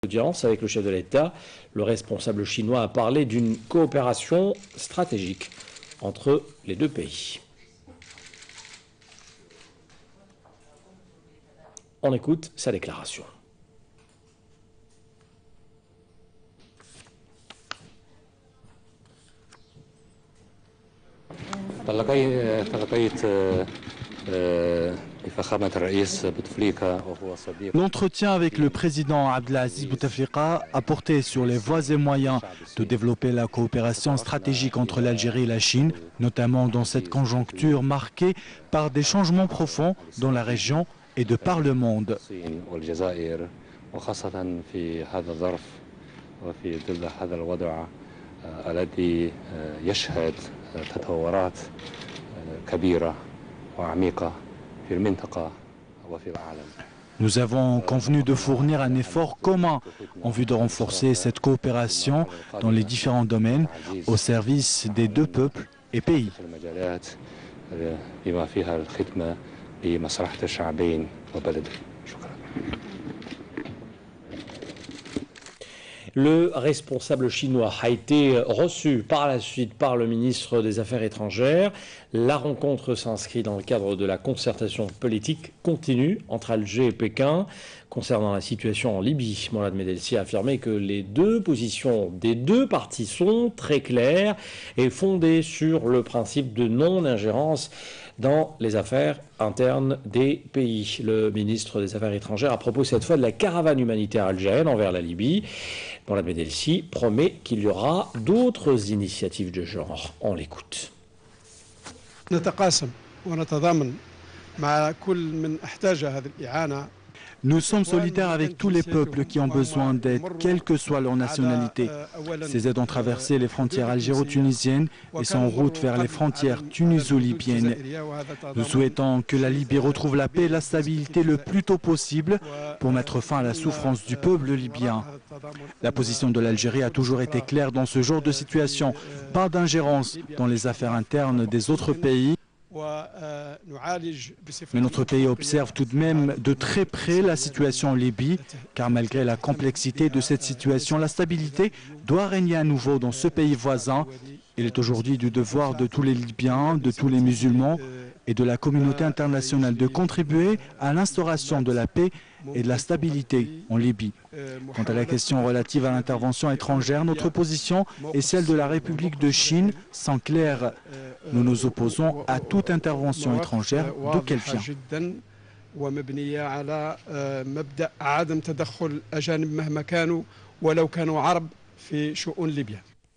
Audience avec le chef de l'État, le responsable chinois a parlé d'une coopération stratégique entre les deux pays. On écoute sa déclaration. L'entretien avec le président Abdelaziz Bouteflika a porté sur les voies et moyens de développer la coopération stratégique entre l'Algérie et la Chine, notamment dans cette conjoncture marquée par des changements profonds dans la région et de par le monde. Nous avons convenu de fournir un effort commun en vue de renforcer cette coopération dans les différents domaines au service des deux peuples et pays. Le responsable chinois a été reçu par la suite par le ministre des Affaires étrangères. La rencontre s'inscrit dans le cadre de la concertation politique continue entre Alger et Pékin. Concernant la situation en Libye, Mourad Medelsi a affirmé que les deux positions des deux parties sont très claires et fondées sur le principe de non-ingérence dans les affaires internes des pays. Le ministre des Affaires étrangères a propos cette fois de la caravane humanitaire algérienne envers la Libye. Mourad Medelsi promet qu'il y aura d'autres initiatives de genre. On l'écoute. Nous sommes solidaires avec tous les peuples qui ont besoin d'aide, quelle que soit leur nationalité. Ces aides ont traversé les frontières algéro-tunisiennes et sont en route vers les frontières tuniso-libyennes. Nous souhaitons que la Libye retrouve la paix et la stabilité le plus tôt possible pour mettre fin à la souffrance du peuple libyen. La position de l'Algérie a toujours été claire dans ce genre de situation. Pas d'ingérence dans les affaires internes des autres pays. Mais notre pays observe tout de même de très près la situation en Libye, car malgré la complexité de cette situation, la stabilité doit régner à nouveau dans ce pays voisin. Il est aujourd'hui du devoir de tous les Libyens, de tous les musulmans et de la communauté internationale de contribuer à l'instauration de la paix et de la stabilité en Libye. Quant à la question relative à l'intervention étrangère, notre position est celle de la République de Chine, sans clair. Nous nous opposons à toute intervention étrangère, d'où qu'elle vienne. ومبنية على مبدأ عدم تدخل الأجانب مهما كانوا ولو كانوا عرب في شؤون ليبيا.